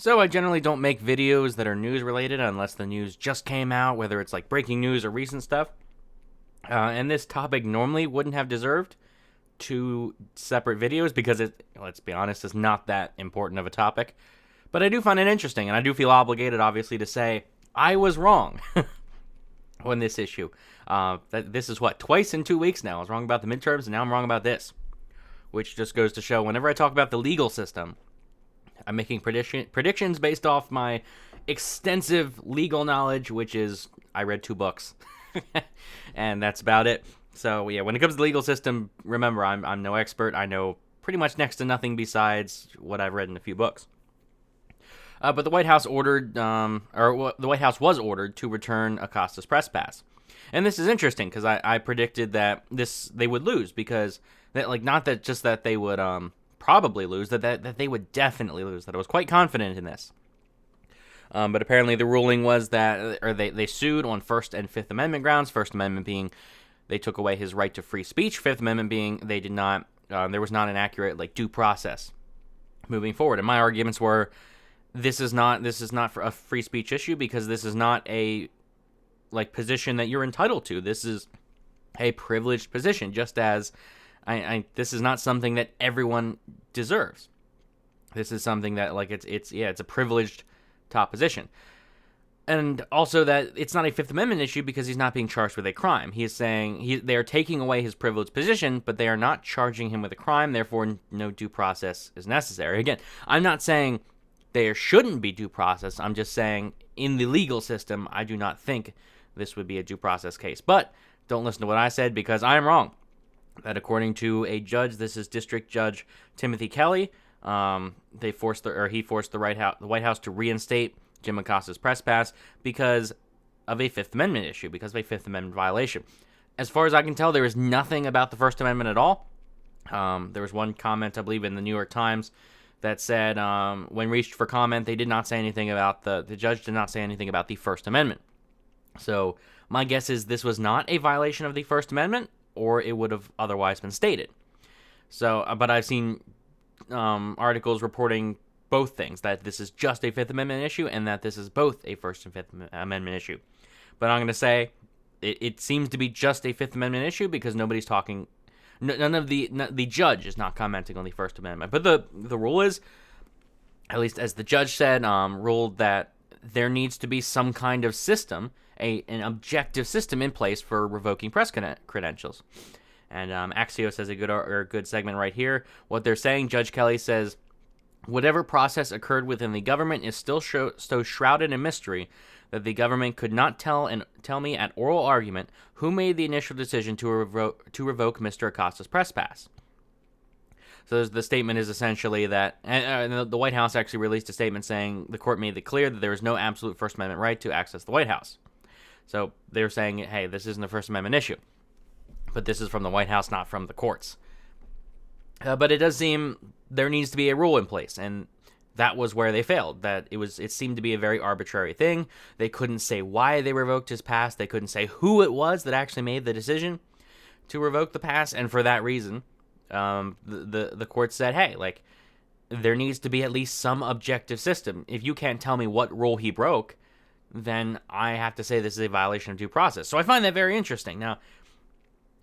So I generally don't make videos that are news related unless the news just came out, whether it's like breaking news or recent stuff. And this topic normally wouldn't have deserved two separate videos because let's be honest, is not that important of a topic. But I do find it interesting, and I do feel obligated, obviously, to say I was wrong on this issue. This is twice in 2 weeks now. I was wrong about the midterms, and now I'm wrong about this. Which just goes to show whenever I talk about the legal system, I'm making predictions based off my extensive legal knowledge, which is I read 2 books. And that's about it. So, yeah, when it comes to the legal system, remember, I'm no expert. I know pretty much next to nothing besides what I've read in a few books. But the White House the White House was ordered to return Acosta's press pass. And this is interesting because I predicted that they would lose because not that just that they would probably lose, that they would definitely lose. That I was quite confident in this. But apparently the ruling was that, or they sued on First and Fifth Amendment grounds. First Amendment being they took away his right to free speech. Fifth Amendment being they did not, there was not an accurate due process moving forward. And my arguments were, this is not for a free speech issue because this is not a position that you're entitled to. This is a privileged position, just as this is not something that everyone deserves. This is something that it's a privileged top position. And also that it's not a Fifth Amendment issue because he's not being charged with a crime. He is saying they are taking away his privileged position, but they are not charging him with a crime, therefore no due process is necessary. Again, I'm not saying there shouldn't be due process. I'm just saying in the legal system, I do not think this would be a due process case. But don't listen to what I said because I am wrong. That according to a judge, this is District Judge Timothy Kelly, he forced the White House to reinstate Jim Acosta's press pass because of a Fifth Amendment issue, because of a Fifth Amendment violation. As far as I can tell, there is nothing about the First Amendment at all. There was one comment, I believe, in the New York Times that said when reached for comment, they did not say anything about the judge did not say anything about the First Amendment. So my guess is this was not a violation of the First Amendment, or it would have otherwise been stated. So, but I've seen articles reporting both things, that this is just a Fifth Amendment issue and that this is both a First and Fifth Amendment issue. But I'm going to say it seems to be just a Fifth Amendment issue because nobody's talking. The judge is not commenting on the First Amendment. But the rule is, at least as the judge said, ruled that there needs to be some kind of system, an objective system in place for revoking press credentials. And Axios has a good segment right here. What they're saying, Judge Kelly says, whatever process occurred within the government is still so shrouded in mystery that the government could not tell me at oral argument who made the initial decision to revoke Mr. Acosta's press pass. So the statement is essentially that, and the White House actually released a statement saying the court made it clear that there is no absolute First Amendment right to access the White House. So they're saying, hey, this isn't a First Amendment issue. But this is from the White House, not from the courts. But it does seem there needs to be a rule in place, and that was where they failed. That it seemed to be a very arbitrary thing. They couldn't say why they revoked his pass. They couldn't say who it was that actually made the decision to revoke the pass, and for that reason, the court said, hey, there needs to be at least some objective system. If you can't tell me what rule he broke, then I have to say this is a violation of due process. So I find that very interesting. Now,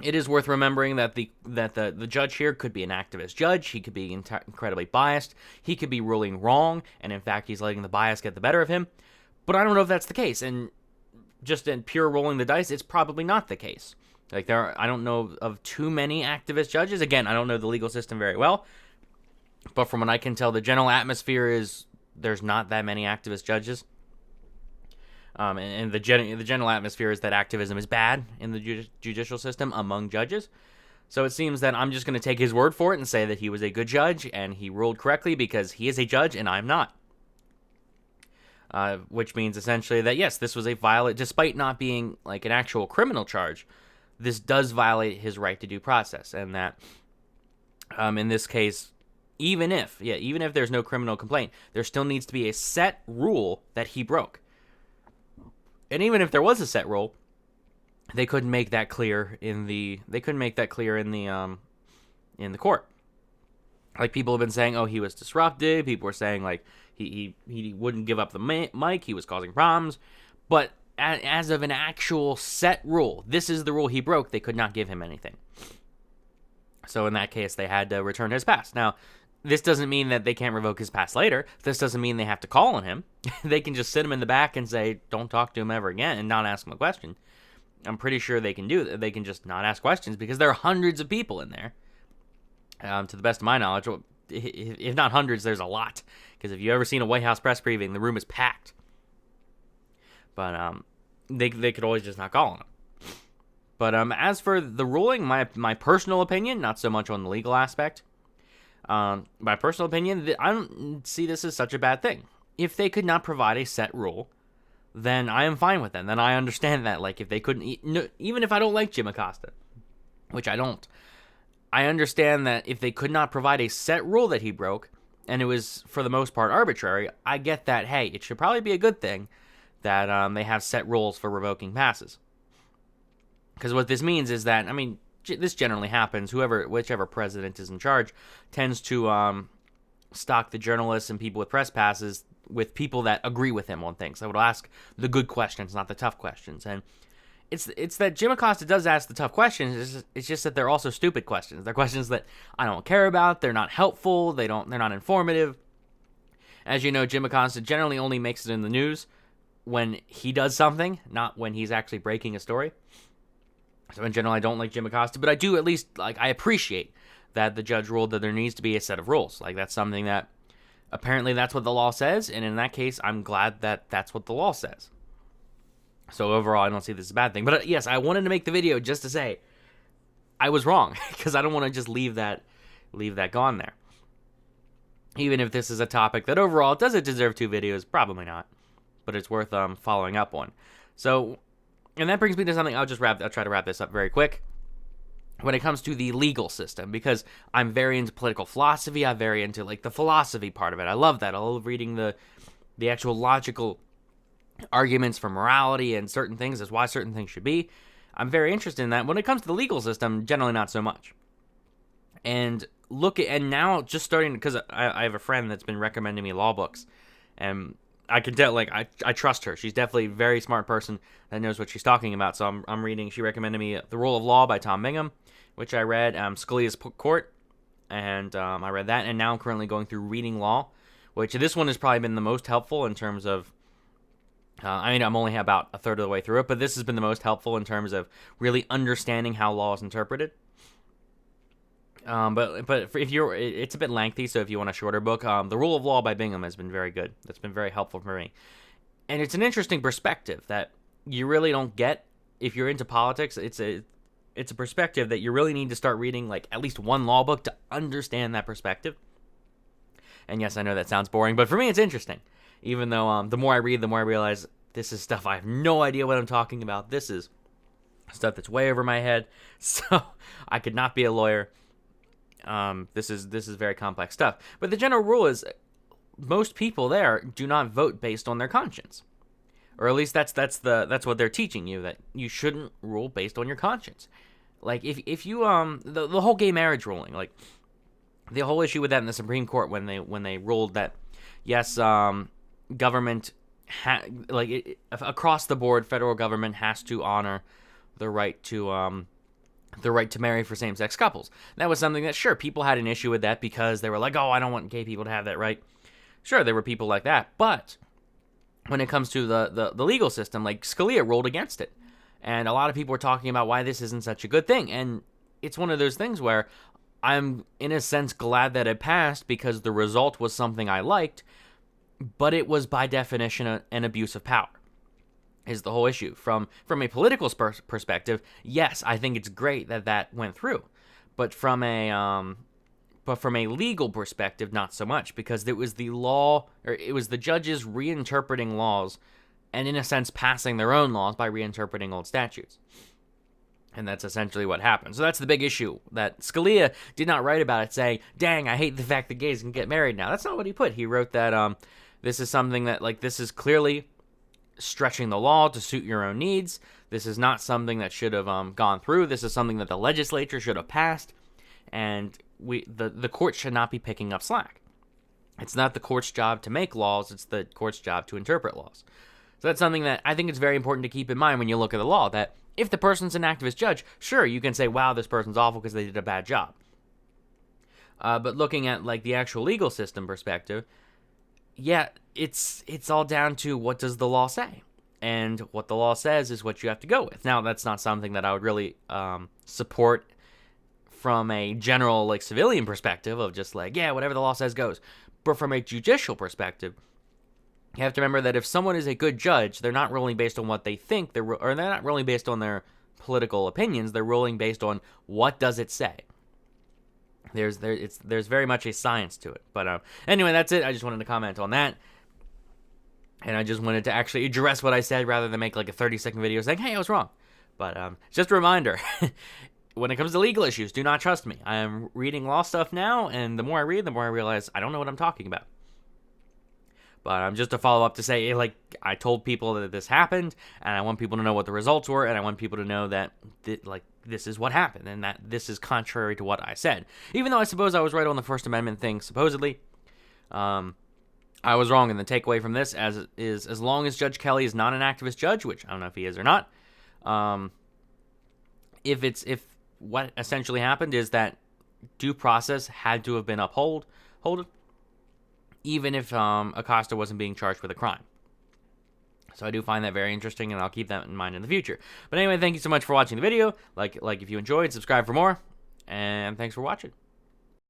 it is worth remembering that the judge here could be an activist judge. He could be incredibly biased. He could be ruling wrong, and in fact, he's letting the bias get the better of him. But I don't know if that's the case. And just in pure rolling the dice, it's probably not the case. I don't know of too many activist judges. Again, I don't know the legal system very well. But from what I can tell, the general atmosphere is there's not that many activist judges. And the general atmosphere is that activism is bad in the judicial system among judges. So it seems that I'm just going to take his word for it and say that he was a good judge and he ruled correctly because he is a judge and I'm not. Which means essentially that, yes, this was a violation, despite not being an actual criminal charge, this does violate his right to due process. And that, in this case, even if there's no criminal complaint, there still needs to be a set rule that he broke. And even if there was a set rule, they couldn't make that clear in the court. People have been saying, oh, he was disruptive. People were saying He wouldn't give up the mic. He was causing problems. But as of an actual set rule, this is the rule he broke, they could not give him anything. So in that case, they had to return his pass. Now, this doesn't mean that they can't revoke his pass later. This doesn't mean they have to call on him. They can just sit him in the back and say, don't talk to him ever again, and not ask him a question. I'm pretty sure they can do that. They can just not ask questions because there are hundreds of people in there. To the best of my knowledge, if not hundreds, there's a lot. Because if you've ever seen a White House press briefing, the room is packed. But they could always just not call on him. But as for the ruling, my personal opinion, not so much on the legal aspect, my personal opinion, I don't see this as such a bad thing. If they could not provide a set rule, then I am fine with them. Then I understand that. Like, if they couldn't, even if I don't like Jim Acosta, which I don't, I understand that if they could not provide a set rule that he broke, and it was, for the most part, arbitrary, I get that, hey, it should probably be a good thing that they have set rules for revoking passes. Because what this means is that, I mean, this generally happens. Whichever president is in charge tends to stock the journalists and people with press passes with people that agree with him on things. That would ask the good questions, not the tough questions. And it's that Jim Acosta does ask the tough questions. It's just that they're also stupid questions. They're questions that I don't care about. They're not helpful. They're not informative. As you know, Jim Acosta generally only makes it in the news when he does something, not when he's actually breaking a story. So in general, I don't like Jim Acosta, but I do at least, I appreciate that the judge ruled that there needs to be a set of rules. Like, that's something that apparently that's what the law says, and in that case, I'm glad that that's what the law says. So overall, I don't see this as a bad thing. But yes, I wanted to make the video just to say I was wrong, because I don't want to just leave that gone there. Even if this is a topic that overall, does it deserve 2 videos? Probably not. But it's worth following up on. So, and that brings me to something, I'll try to wrap this up very quick. When it comes to the legal system, because I'm very into political philosophy, I'm very into the philosophy part of it. I love that. I love reading the actual logical arguments for morality and certain things as why certain things should be. I'm very interested in that. When it comes to the legal system, generally not so much. And now just starting, because I have a friend that's been recommending me law books, and I can tell, I trust her. She's definitely a very smart person that knows what she's talking about. So I'm reading, she recommended me The Rule of Law by Tom Bingham, which I read, Scalia's Court, and I read that, and now I'm currently going through Reading Law, which this one has probably been the most helpful in terms of, I'm only about a third of the way through it, but this has been the most helpful in terms of really understanding how law is interpreted. But it's a bit lengthy, so if you want a shorter book, The Rule of Law by Bingham has been very good. That's been very helpful for me. And it's an interesting perspective that you really don't get if you're into politics. It's a perspective that you really need to start reading at least one law book to understand that perspective. And yes, I know that sounds boring, but for me it's interesting. Even though the more I read, the more I realize this is stuff I have no idea what I'm talking about. This is stuff that's way over my head. So I could not be a lawyer. This is very complex stuff. But the general rule is most people there do not vote based on their conscience. Or at least that's what they're teaching you, that you shouldn't rule based on your conscience. If you the whole gay marriage ruling, the whole issue with that in the Supreme Court when they ruled that yes, government across the board, federal government has to honor the right to marry for same-sex couples. That was something that, sure, people had an issue with that because they were like, oh, I don't want gay people to have that right. Sure, there were people like that, but when it comes to the legal system, Scalia ruled against it. And a lot of people were talking about why this isn't such a good thing. And it's one of those things where I'm, in a sense, glad that it passed because the result was something I liked, but it was, by definition, an abuse of power. Is the whole issue. From a political perspective, yes, I think it's great that went through. But from a legal perspective, not so much, because it was the judges reinterpreting laws and, in a sense, passing their own laws by reinterpreting old statutes. And that's essentially what happened. So that's the big issue, that Scalia did not write about it saying, dang, I hate the fact that gays can get married now. That's not what he put. He wrote that this is something that, this is clearly stretching the law to suit your own needs. This is not something that should have gone through. This is something that the legislature should have passed, and the court should not be picking up slack. It's not the court's job to make laws, it's the court's job to interpret laws. So that's something that I think is very important to keep in mind when you look at the law, that if the person's an activist judge, sure, you can say, wow, this person's awful because they did a bad job. But looking at like the actual legal system perspective, yeah, it's all down to what does the law say? And what the law says is what you have to go with. Now, that's not something that I would really support from a general like civilian perspective of just like, yeah, whatever the law says goes. But from a judicial perspective, you have to remember that if someone is a good judge, they're not ruling based on what they think, or they're not ruling based on their political opinions. They're ruling based on what does it say. There's very much a science to it. But anyway, that's it. I just wanted to comment on that. And I just wanted to actually address what I said rather than make like a 30-second video saying, hey, I was wrong. But just a reminder, when it comes to legal issues, do not trust me. I am reading law stuff now, and the more I read, the more I realize I don't know what I'm talking about. But just to follow up to say, like, I told people that this happened, and I want people to know what the results were, and I want people to know that, this is what happened, and that this is contrary to what I said. Even though I suppose I was right on the First Amendment thing, supposedly, I was wrong, and the takeaway from this is as long as Judge Kelly is not an activist judge, which I don't know if he is or not, if what essentially happened is that due process had to have been upheld, even if Acosta wasn't being charged with a crime. So I do find that very interesting, and I'll keep that in mind in the future. But anyway, thank you so much for watching the video. Like if you enjoyed, subscribe for more, and thanks for watching.